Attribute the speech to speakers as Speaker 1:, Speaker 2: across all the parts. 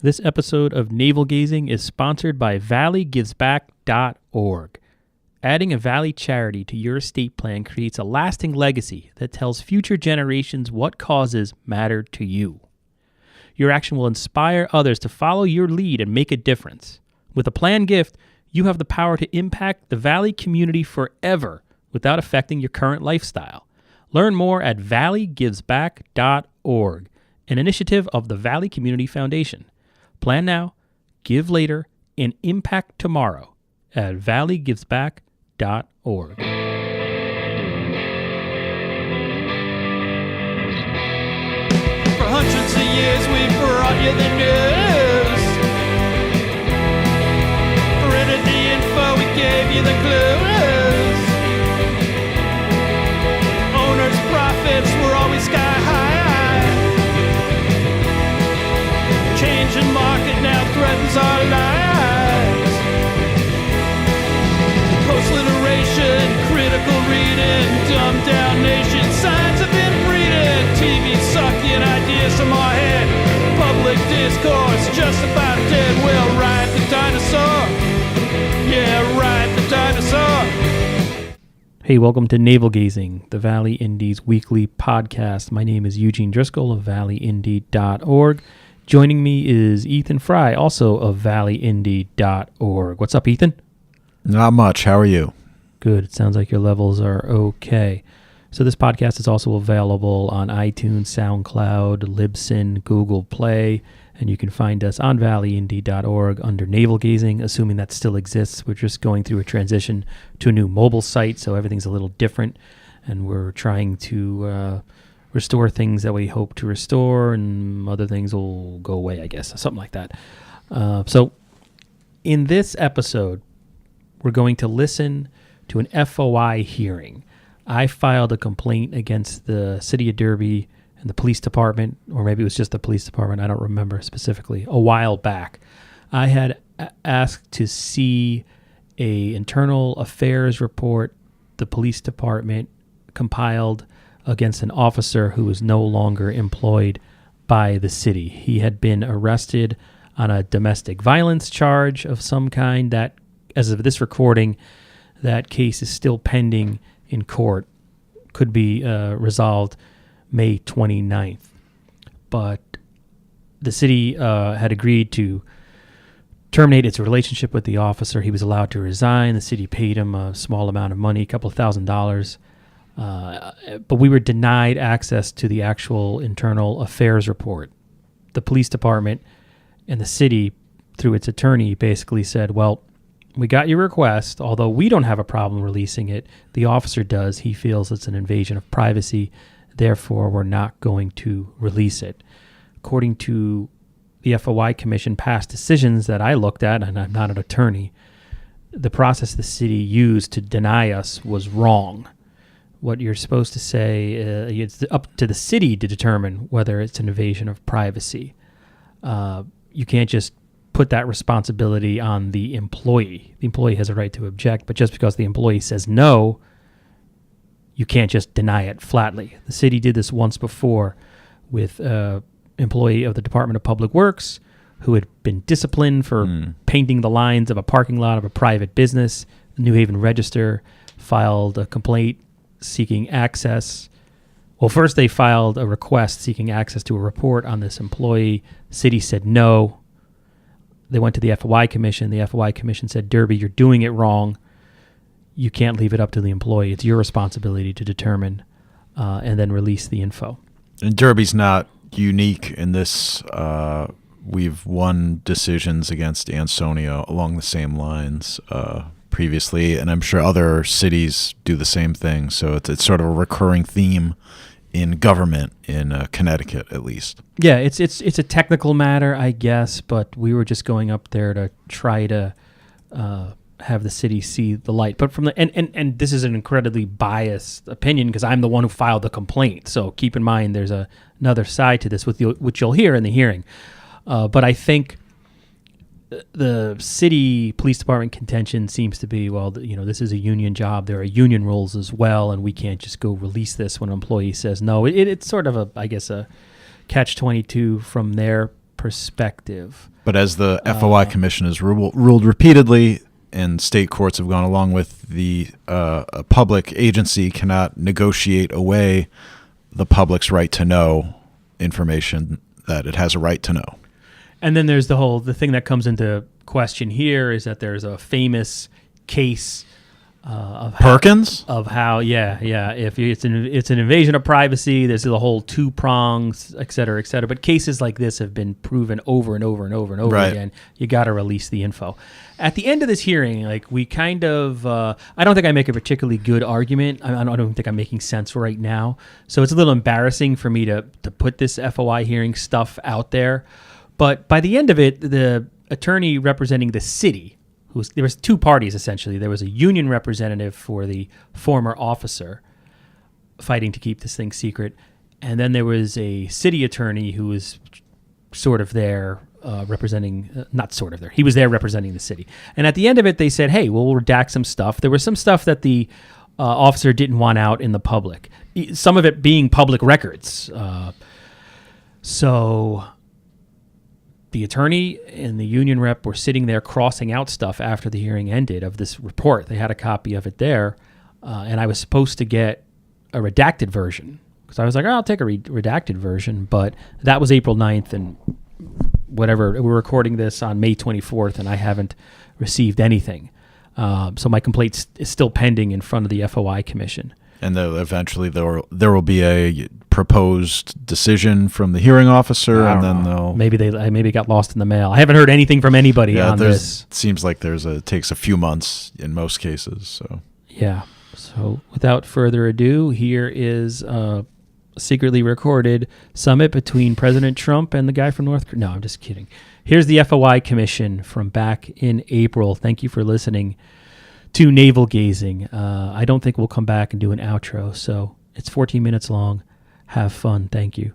Speaker 1: This episode of Navel Gazing is sponsored by valleygivesback.org. Adding a Valley charity to your estate plan creates a lasting legacy that tells future generations what causes matter to you. Your action will inspire others to follow your lead and make a difference. With a planned gift, you have the power to impact the Valley community forever without affecting your current lifestyle. Learn more at valleygivesback.org, an initiative of the Valley Community Foundation. Plan now, give later, and impact tomorrow at valleygivesback.org.
Speaker 2: For hundreds of years we've brought you the news. Printed the info, we gave you the clues. Owners' profits were always sky high. Changing market now threatens our lives. Post-literation, critical reading, dumbed down nation, signs of inbreeding. TV sucking ideas from our head. Public discourse just about dead. We'll ride the dinosaur. Yeah, ride the dinosaur.
Speaker 1: Hey, welcome to Navel Gazing, the Valley Indy's weekly podcast. My name is Eugene Driscoll of valleyindy.org. Joining me is Ethan Fry, also of valleyindy.org. What's up, Ethan?
Speaker 3: Not much. How are you?
Speaker 1: Good. It sounds like your levels are okay. So this podcast is also available on iTunes, SoundCloud, Libsyn, Google Play, and you can find us on valleyindy.org under Navel Gazing, assuming that still exists. We're just going through a transition to a new mobile site, so everything's a little different, and we're trying to restore things that we hope to restore, and other things will go away, I guess, something like that. So in this episode, we're going to listen to an FOI hearing. I filed a complaint against the city of Derby and the police department, or maybe it was just the police department, I don't remember specifically, a while back. I had asked to see a internal affairs report the police department compiled against an officer who was no longer employed by the city. He had been arrested on a domestic violence charge of some kind. That, as of this recording, that case is still pending in court. Could be resolved May 29th. But the city had agreed to terminate its relationship with the officer. He was allowed to resign. The city paid him a small amount of money, a couple of $1,000s. But we were denied access to the actual internal affairs report. The police department and the city, through its attorney, basically said, well, we got your request, although we don't have a problem releasing it. The officer does. He feels it's an invasion of privacy. Therefore, we're not going to release it. According to the FOI Commission past decisions that I looked at, and I'm not an attorney, the process the city used to deny us was wrong. What you're supposed to say, it's up to the city to determine whether it's an invasion of privacy. You can't just put that responsibility on the employee. The employee has a right to object, but just because the employee says no, you can't just deny it flatly. The city did this once before with an employee of the Department of Public Works who had been disciplined for painting the lines of a parking lot of a private business. The New Haven Register filed a complaint seeking access. Well, first they filed a request seeking access to a report on this employee. The city said no. They went to the FOI Commission. The FOI Commission said, Derby, you're doing it wrong. You can't leave it up to the employee. It's your responsibility to determine and then release the info.
Speaker 3: And Derby's not unique in this. We've won decisions against Ansonia along the same lines previously, and I'm sure other cities do the same thing. So it's sort of a recurring theme in government in Connecticut, at least.
Speaker 1: Yeah, it's a technical matter, I guess, but we were just going up there to try to have the city see the light. But from the and this is an incredibly biased opinion because I'm the one who filed the complaint. So keep in mind there's another side to this, which you'll hear in the hearing. But I think the city police department contention seems to be, well, this is a union job. There are union rules as well, and we can't just go release this when an employee says no. It's sort of a catch-22 from their perspective.
Speaker 3: But as the FOI Commission has ruled repeatedly, and state courts have gone along with, a public agency cannot negotiate away the public's right to know information that it has a right to know.
Speaker 1: And then there's the thing that comes into question here is that there's a famous case of
Speaker 3: Perkins?
Speaker 1: How if it's an invasion of privacy, there's the whole two prongs, et cetera, et cetera. But cases like this have been proven over and over and over and over again. You got to release the info. At the end of this hearing, like we kind of, I don't think I make a particularly good argument. I don't think I'm making sense right now. So it's a little embarrassing for me to put this FOI hearing stuff out there. But by the end of it, the attorney representing the city, there was two parties essentially. There was a union representative for the former officer fighting to keep this thing secret, and then there was a city attorney who was sort of there representing, not sort of there. He was there representing the city. And at the end of it, they said, "Hey, we'll redact some stuff." There was some stuff that the officer didn't want out in the public. Some of it being public records. So the attorney and the union rep were sitting there crossing out stuff after the hearing ended of this report. They had a copy of it there, and I was supposed to get a redacted version. Because I was like, I'll take a redacted version, but that was April 9th, and whatever, we're recording this on May 24th, and I haven't received anything. So my complaint is still pending in front of the FOI Commission. And
Speaker 3: eventually there will be a proposed decision from the hearing officer, and then they'll
Speaker 1: maybe it got lost in the mail. I haven't heard anything from anybody on this.
Speaker 3: It seems like it takes a few months in most cases. So
Speaker 1: yeah. So without further ado, here is a secretly recorded summit between President Trump and the guy from North Korea. No, I'm just kidding. Here's the FOI Commission from back in April. Thank you for listening to Navel Gazing. I don't think we'll come back and do an outro, so it's 14 minutes long. Have fun. Thank you.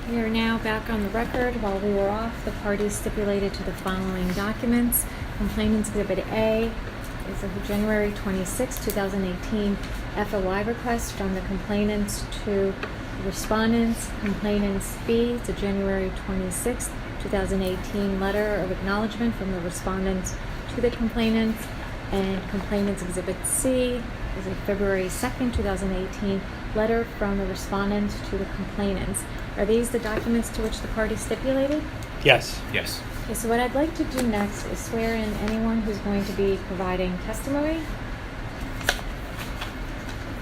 Speaker 4: We are now back on the record. While we were off, the parties stipulated to the following documents. Complainant's Exhibit A is a January 26, 2018 FOI request from the complainants to respondents. Complainants B, it's a January 26, 2018 letter of acknowledgement from the respondents to the complainants. And complainants Exhibit C is a February 2nd, 2018 letter from the respondents to the complainants. Are these the documents to which the parties stipulated?
Speaker 5: Yes.
Speaker 4: Okay, so what I'd like to do next is swear in anyone who's going to be providing testimony.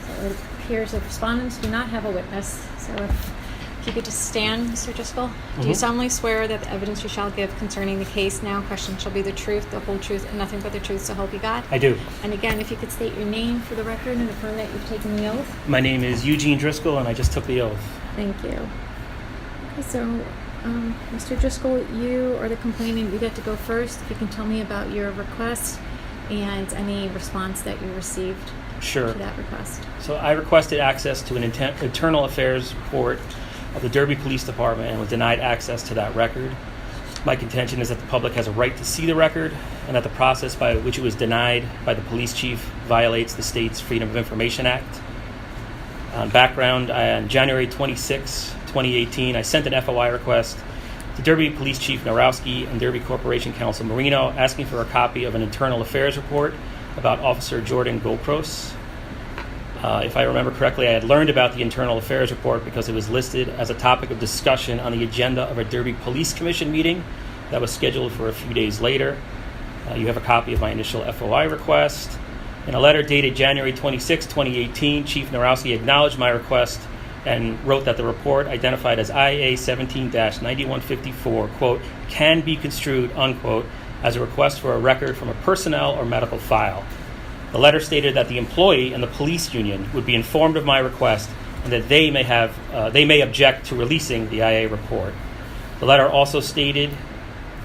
Speaker 4: So it appears that respondents do not have a witness. So if you could just stand, Mr. Driscoll. Do you solemnly swear that the evidence you shall give concerning the case now in question shall be the truth, the whole truth, and nothing but the truth, so help you God?
Speaker 5: I do.
Speaker 4: And again, if you could state your name for the record and affirm that you've taken the oath.
Speaker 5: My name is Eugene Driscoll, and I just took the oath.
Speaker 4: Thank you. Okay, so Mr. Driscoll, you or the complainant, you get to go first. If you can tell me about your request and any response that you received
Speaker 5: to
Speaker 4: that request.
Speaker 5: So I requested access to an internal affairs report of the Derby Police Department and was denied access to that record. My contention is that the public has a right to see the record and that the process by which it was denied by the police chief violates the state's Freedom of Information Act. On background, on January 26, 2018, I sent an FOI request to Derby Police Chief Narowski and Derby Corporation Counsel Marino asking for a copy of an internal affairs report about Officer Jordan Gopros. If I remember correctly, I had learned about the internal affairs report because it was listed as a topic of discussion on the agenda of a Derby Police Commission meeting that was scheduled for a few days later. You have a copy of my initial FOI request. In a letter dated January 26, 2018, Chief Narowski acknowledged my request and wrote that the report, identified as IA 17-9154, quote, can be construed, unquote, as a request for a record from a personnel or medical file. The letter stated that the employee and the police union would be informed of my request and that they may object to releasing the IA report. The letter also stated,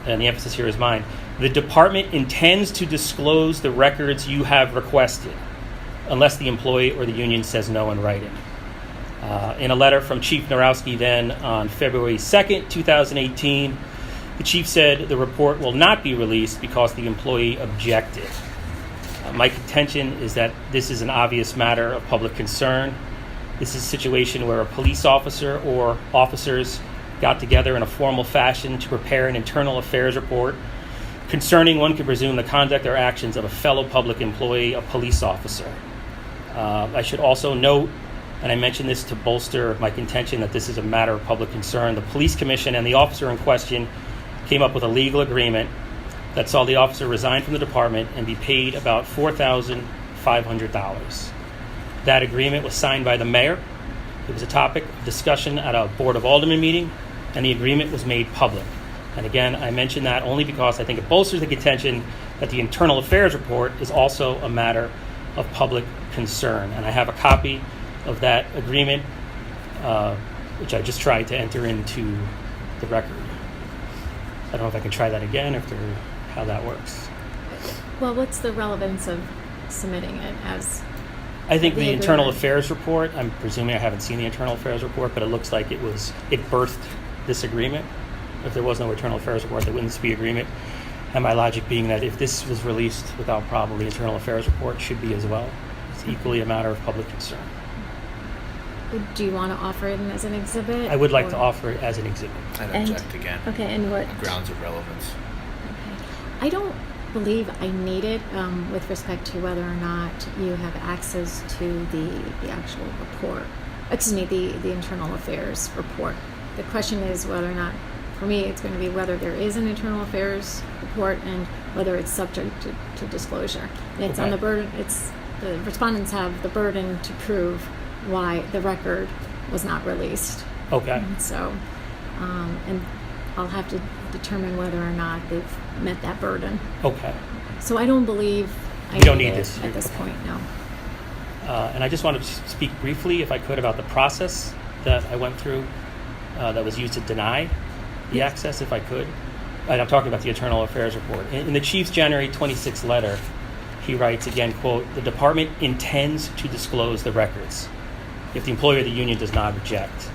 Speaker 5: and the emphasis here is mine, the department intends to disclose the records you have requested unless the employee or the union says no in writing. In a letter from Chief Narowski then on February 2nd, 2018, the chief said the report will not be released because the employee objected. My contention is that this is an obvious matter of public concern. This is a situation where a police officer or officers got together in a formal fashion to prepare an internal affairs report concerning, one could presume, the conduct or actions of a fellow public employee, a police officer. I should also note, and I mention this to bolster my contention that this is a matter of public concern, the police commission and the officer in question came up with a legal agreement that saw the officer resign from the department and be paid about $4,500. That agreement was signed by the mayor. It was a topic of discussion at a Board of Aldermen meeting, and the agreement was made public. And again, I mention that only because I think it bolsters the contention that the internal affairs report is also a matter of public concern. And I have a copy of that agreement, which I just tried to enter into the record. I don't know if I can try that again after how that works.
Speaker 4: Well, what's the relevance of submitting it as?
Speaker 5: I think the internal
Speaker 4: agreement?
Speaker 5: affairs report, I'm presuming I haven't seen the internal affairs report, but it looks like it birthed this agreement. If there was no internal affairs report, there wouldn't be agreement. And my logic being that if this was released without problem, the internal affairs report should be as well. It's equally a matter of public concern.
Speaker 4: Do you want to offer it as an exhibit?
Speaker 5: I would like to offer it as an exhibit.
Speaker 6: I'd
Speaker 4: And-
Speaker 6: object again.
Speaker 4: Okay, and what?
Speaker 6: Grounds of relevance.
Speaker 4: Okay. I don't believe I need it with respect to whether or not you have access to the actual report. Excuse me, the internal affairs report. The question is whether or not, for me, it's going to be whether there is an internal affairs report and whether it's subject to disclosure. And it's on
Speaker 5: Okay.
Speaker 4: the burden. The respondents have the burden to prove why the record was not released.
Speaker 5: Okay.
Speaker 4: And so, and I'll have to determine whether or not they've met that burden.
Speaker 5: Okay.
Speaker 4: So I don't believe I
Speaker 5: You don't need
Speaker 4: it
Speaker 5: this.
Speaker 4: at this point, no.
Speaker 5: And I just want to speak briefly, if I could, about the process that I went through that was used to deny the access, if I could. And I'm talking about the internal affairs report. In the chief's January 26th letter, he writes, again, quote, "The department intends to disclose the records if the employer or the union does not object."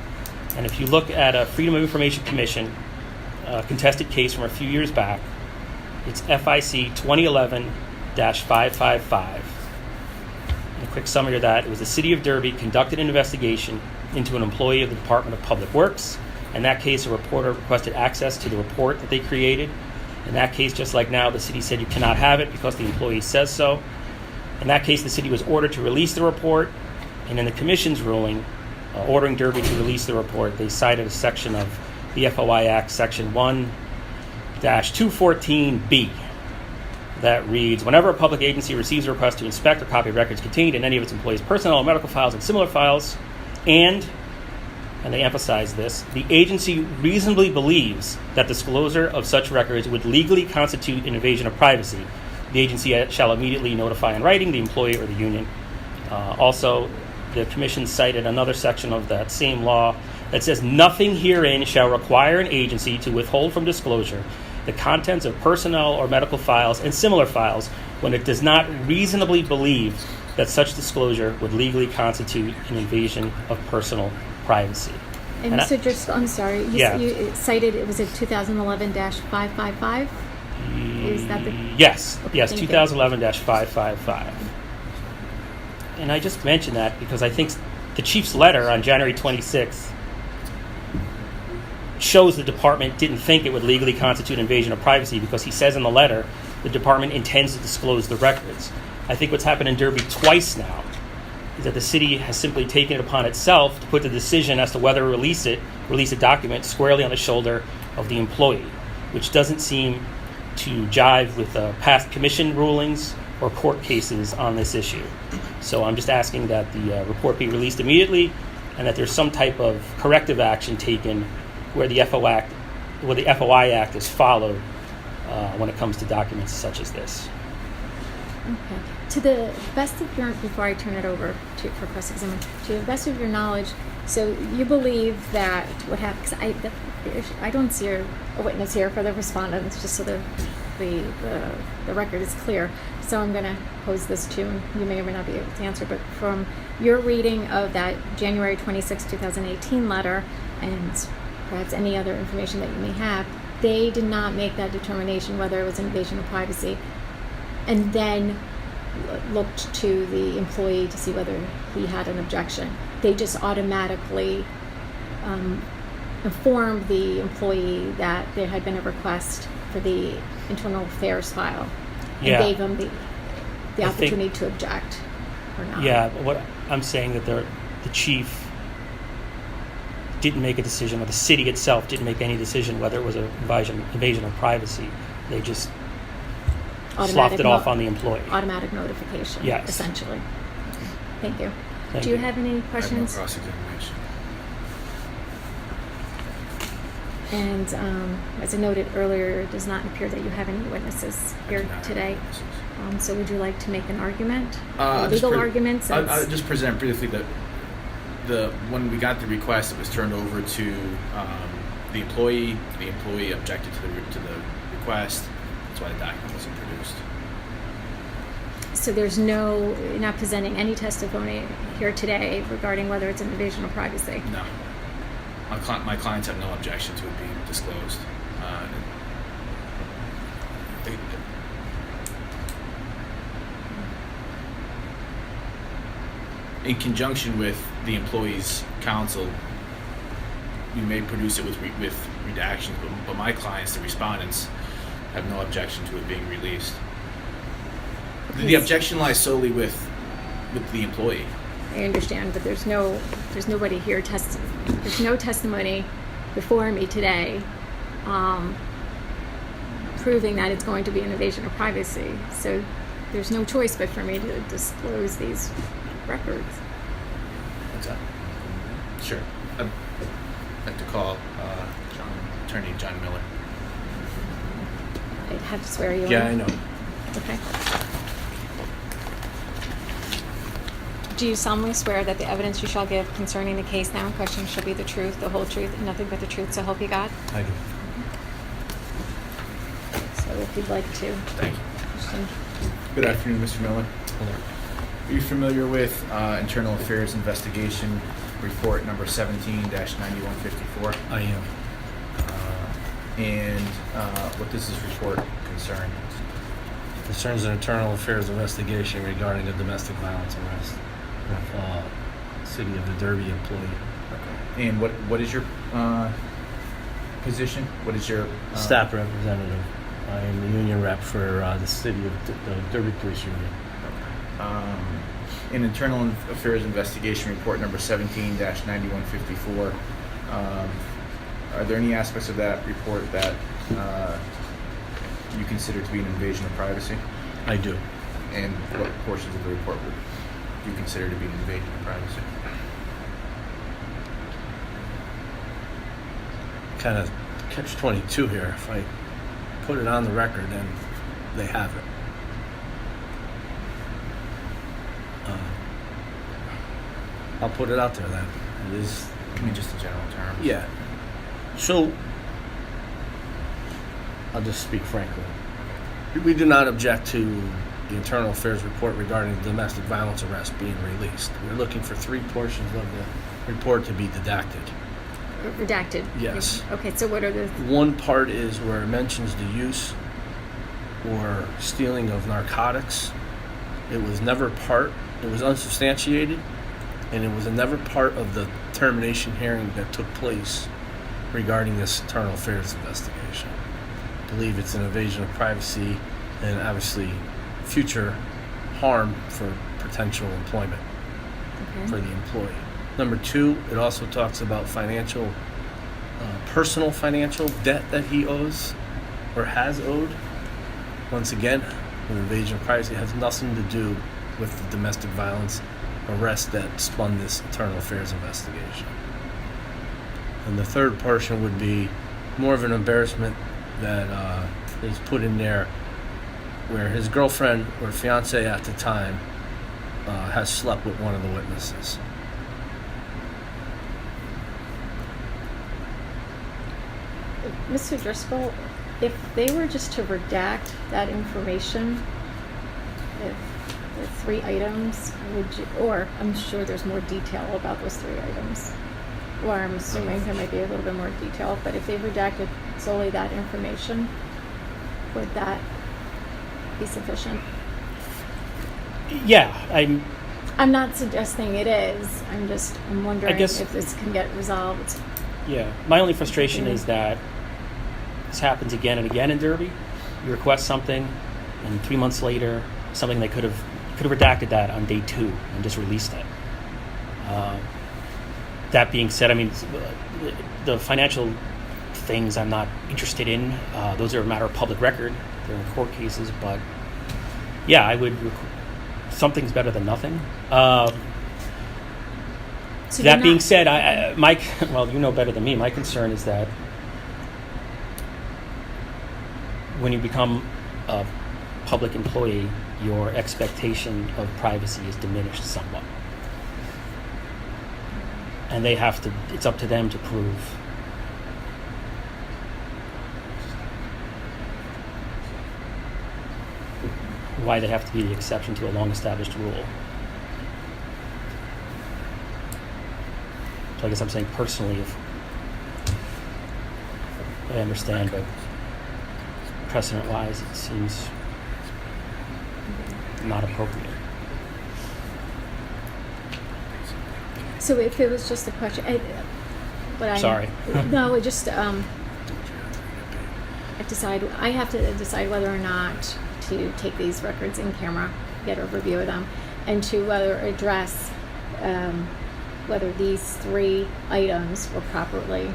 Speaker 5: And if you look at a Freedom of Information Commission contested case from a few years back, it's FIC 2011-555. And a quick summary of that, it was the city of Derby conducted an investigation into an employee of the Department of Public Works. In that case, a reporter requested access to the report that they created. In that case, just like now, the city said you cannot have it because the employee says so. In that case, the city was ordered to release the report, and in the commission's ruling, ordering Derby to release the report, they cited a section of the FOI Act, section 1-214B, that reads, "Whenever a public agency receives a request to inspect or copy records contained in any of its employees' personnel, medical files, and similar files, and they emphasize this, the agency reasonably believes that disclosure of such records would legally constitute an invasion of privacy, the agency shall immediately notify in writing the employee or the union." Also, the commission cited another section of that same law that says, "Nothing herein shall require an agency to withhold from disclosure the contents of personnel or medical files and similar files when it does not reasonably believe that such disclosure would legally constitute an invasion of personal privacy."
Speaker 4: And
Speaker 5: And
Speaker 4: so just, I'm sorry,
Speaker 5: Yeah.
Speaker 4: you cited, it was a 2011-555? Is that the?
Speaker 5: Yes,
Speaker 4: Okay,
Speaker 5: yes,
Speaker 4: thank you.
Speaker 5: 2011-555. And I just mentioned that because I think the chief's letter on January 26th shows the department didn't think it would legally constitute invasion of privacy because he says in the letter the department intends to disclose the records. I think what's happened in Derby twice now is that the city has simply taken it upon itself to put the decision as to whether to release a document squarely on the shoulder of the employee, which doesn't seem to jive with past commission rulings or court cases on this issue. So I'm just asking that the report be released immediately and that there's some type of corrective action taken where the FOI Act is followed when it comes to documents such as this.
Speaker 4: Okay. To the best of your, before I turn it over for cross-examination, to the best of your knowledge, so you believe that what happened, because I don't see a witness here for the respondents, just so the record is clear. So I'm going to pose this to you, and you may or may not be able to answer, but from your reading of that January 26, 2018 letter, and perhaps any other information that you may have, they did not make that determination whether it was an invasion of privacy. And then looked to the employee to see whether he had an objection. They just automatically informed the employee that there had been a request for the internal affairs file and
Speaker 5: Yeah.
Speaker 4: gave him the
Speaker 5: I think-
Speaker 4: opportunity to object or not.
Speaker 5: Yeah, but what I'm saying that the chief didn't make a decision, or the city itself didn't make any decision whether it was an invasion of privacy. They just sloughed it off on the employee.
Speaker 4: Automatic notification,
Speaker 5: Yes.
Speaker 4: essentially. Thank you.
Speaker 5: Thank
Speaker 4: Do you
Speaker 5: you.
Speaker 4: have any
Speaker 6: I have no
Speaker 4: questions?
Speaker 6: cross-examination.
Speaker 4: And as I noted earlier, it does not appear that you have any witnesses
Speaker 6: I
Speaker 4: here
Speaker 6: do not have
Speaker 4: today.
Speaker 6: witnesses.
Speaker 4: So would you like to make an argument?
Speaker 6: I'll
Speaker 4: A
Speaker 6: just
Speaker 4: legal
Speaker 6: pre-
Speaker 4: argument?
Speaker 6: I'll just present briefly the when we got the request, it was turned over to the employee. The employee objected to the request. That's why the document wasn't produced.
Speaker 4: So you're not presenting any testimony here today regarding whether it's an invasion of privacy?
Speaker 6: No, my clients have no objection to it being disclosed. They- in conjunction with the employee's counsel, we may produce it with redactions, but my clients, the respondents, have no objection to it being released. The objection lies solely with the employee.
Speaker 4: I understand, but there's nobody here there's no testimony before me today proving that it's going to be an invasion of privacy. So there's no choice but for me to disclose these records.
Speaker 6: What's that? Sure. I'd like to call Attorney John Miller.
Speaker 4: I'd have to swear you in.
Speaker 7: Yeah, I know.
Speaker 4: Okay. Do you solemnly swear that the evidence you shall give concerning the case now in question shall be the truth, the whole truth, and nothing but the truth, so help you God?
Speaker 7: I do.
Speaker 4: So if you'd like to.
Speaker 6: Thank you.
Speaker 4: Christian.
Speaker 6: Good afternoon, Mr. Miller. Are you familiar with Internal Affairs Investigation Report number 17-9154?
Speaker 7: I am.
Speaker 6: And what does this report concern?
Speaker 7: Concerns an internal affairs investigation regarding a domestic violence arrest of City of the Derby employee.
Speaker 6: Okay. And what is your position? What is your
Speaker 7: Staff representative. I am the union rep for the City of the Derby Police Union.
Speaker 6: in Internal Affairs Investigation Report number 17-9154, are there any aspects of that report that you consider to be an invasion of privacy?
Speaker 7: I do.
Speaker 6: And what portions of the report would you consider to be an invasion of privacy?
Speaker 7: Kind of catch-22 here. If I put it on the record, then they have it. I'll put it out there then. It is.
Speaker 6: I mean, just in general terms.
Speaker 7: Yeah. So, I'll just speak frankly. We do not object to the Internal Affairs report regarding the domestic violence arrest being released. We're looking for 3 portions of the report to be redacted.
Speaker 4: Redacted?
Speaker 7: Yes.
Speaker 4: Okay, so what are the...
Speaker 7: One part is where it mentions the use or stealing of narcotics. It was unsubstantiated, and it was never part of the termination hearing that took place regarding this Internal Affairs investigation. I believe it's an invasion of privacy and obviously future harm for potential employment for the employee. Number 2, it also talks about personal financial debt that he owes or has owed. Once again, an invasion of privacy has nothing to do with the domestic violence arrest that spun this Internal Affairs investigation. And the third portion would be more of an embarrassment that is put in there where his girlfriend or fiance at the time has slept with one of the witnesses.
Speaker 4: Mr. Driscoll, if they were just to redact that information, if the 3 items, or I'm sure there's more detail about those 3 items, or I'm assuming there might be a little bit more detail, but if they redacted solely that information, would that be sufficient?
Speaker 5: Yeah,
Speaker 4: I'm not suggesting it is. I'm wondering
Speaker 5: I guess-
Speaker 4: if this can get resolved.
Speaker 5: yeah. My only frustration
Speaker 4: Yeah.
Speaker 5: is that this happens again and again in Derby. You request something, and 3 months later, something they could have redacted that on day 2 and just released it. That being said, I mean, the financial things I'm not interested in. Those are a matter of public record. They're in court cases, but yeah, I would. Something's better than nothing.
Speaker 4: So
Speaker 5: That
Speaker 4: you're
Speaker 5: being
Speaker 4: not-
Speaker 5: said, Mike, well, you know better than me. My concern is that when you become a public employee, your expectation of privacy is diminished somewhat. And it's up to them to prove why they have to be the exception to a long-established rule. So I guess I'm saying personally, if I understand, but precedent-wise, it seems not appropriate.
Speaker 4: So if it was just a question,
Speaker 5: Sorry.
Speaker 4: No, it just I have to decide whether or not to take these records in camera, get a review of them, and to whether address whether these 3 items were properly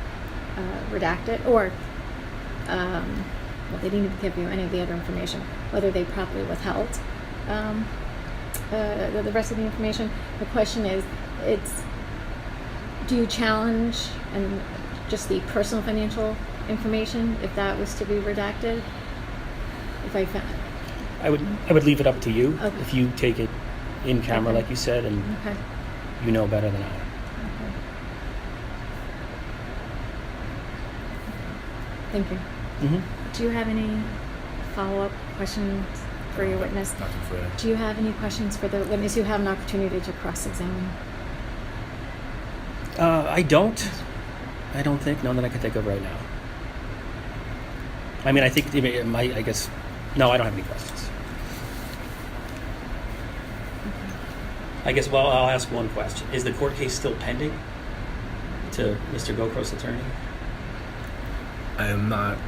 Speaker 4: redacted, or well, they didn't even give you any of the other information, whether they properly withheld the rest of the information. The question is, do you challenge and just the personal financial information if that was to be redacted? If I found,
Speaker 5: I would leave it up to you.
Speaker 4: Okay.
Speaker 5: If you take it in camera,
Speaker 4: Okay.
Speaker 5: like you said, and
Speaker 4: okay.
Speaker 5: you know better than I.
Speaker 4: Okay. Thank you.
Speaker 5: Mm-hmm.
Speaker 4: Do you have any follow-up questions for your witness?
Speaker 6: Nothing further.
Speaker 4: Do you have any questions for the witness? You have an opportunity to cross-examine.
Speaker 5: I don't think. None that I can think of right now. I mean, I think it might. I guess. No, I don't have any questions. I guess. Well, I'll ask one question: is the court case still pending? To Mr. Gokro's attorney.
Speaker 7: I am not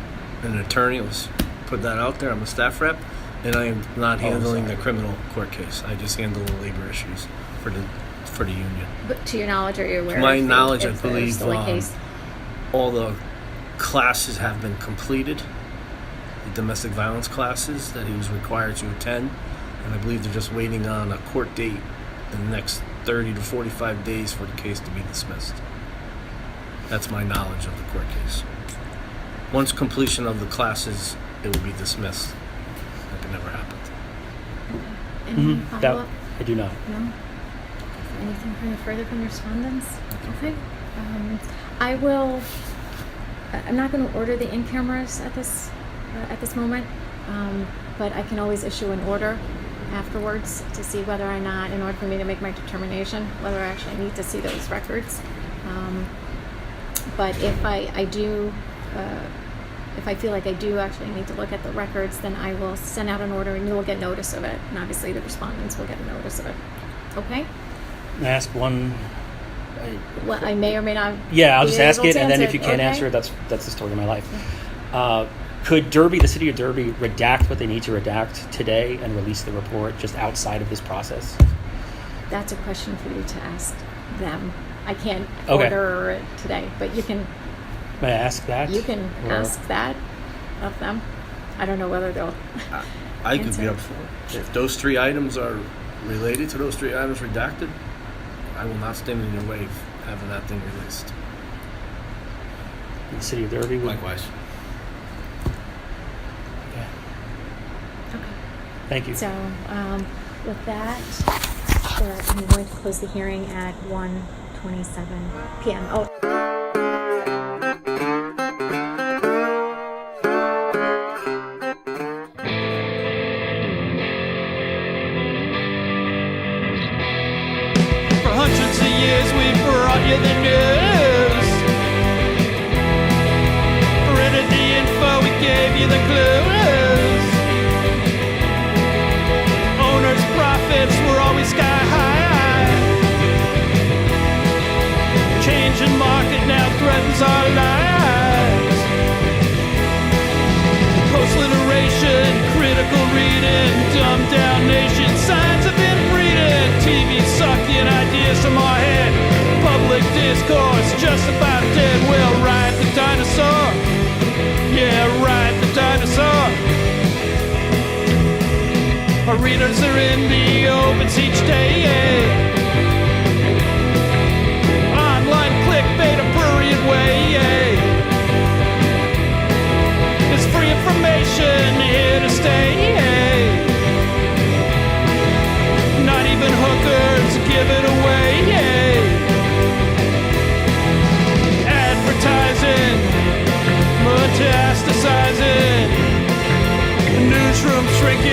Speaker 7: an attorney. Let's put that out there. I'm a staff rep, and I am not handling the criminal court case. I just handle the labor issues for the union.
Speaker 4: But to your knowledge, are you aware?
Speaker 7: To my
Speaker 4: if
Speaker 7: knowledge, I
Speaker 4: if there's
Speaker 7: believe
Speaker 4: still a case?
Speaker 7: all the classes have been completed. The domestic violence classes that he was required to attend, and I believe they're just waiting on a court date in the next 30 to 45 days for the case to be dismissed. That's my knowledge of the court case. Once completion of the classes, it will be dismissed. Like it never happened.
Speaker 4: Any
Speaker 5: That
Speaker 4: follow-up?
Speaker 5: I do not.
Speaker 4: No? Anything further from the respondents? Okay. I will. I'm not going to order the in cameras at this moment, but I can always issue an order afterwards to see whether or not, in order for me to make my determination, whether I actually need to see those records. But if I do, if I feel like I do actually need to look at the records, then I will send out an order and you will get notice of it. And obviously the respondents will get a notice of it. Okay?
Speaker 5: Can I ask one?
Speaker 4: Well, I may or may not.
Speaker 5: Yeah, I'll
Speaker 4: be
Speaker 5: just ask
Speaker 4: able
Speaker 5: it,
Speaker 4: to
Speaker 5: and then if
Speaker 4: answer
Speaker 5: you
Speaker 4: it.
Speaker 5: can't
Speaker 4: Okay?
Speaker 5: answer it, that's the story of my life. Could Derby, the city of Derby, redact what they need to redact today and release the report just outside of this process?
Speaker 4: That's a question for you to ask them. I can't
Speaker 5: Okay.
Speaker 4: order it today, but you can.
Speaker 5: May I ask that?
Speaker 4: You can
Speaker 5: Or-
Speaker 4: ask that of them. I don't know whether they'll.
Speaker 7: I could
Speaker 4: Answer.
Speaker 7: be up for it. If those 3 items are related to those 3 items redacted, I will not stand in your way of having that thing released.
Speaker 5: The city of Derby would.
Speaker 6: Likewise.
Speaker 5: Okay.
Speaker 4: Okay.
Speaker 5: Thank you.
Speaker 4: So, with that, I'm going to close the hearing at 1:27 p.m. Oh.
Speaker 2: For hundreds of years we brought you the news. Printed the info, we gave you the clues. Owners, profits, saves our lives. Post-literation, critical reading, dumbed down nation, signs of inbreeding, TV sucking ideas from our head, public discourse justified dead. Well, ride the dinosaur, yeah, ride the dinosaur. Our readers are in the opens each day. Online clickbait, a prurient way. It's free information here to stay. Not even hookers give it away. Advertising, metastasizing, newsroom shrinking.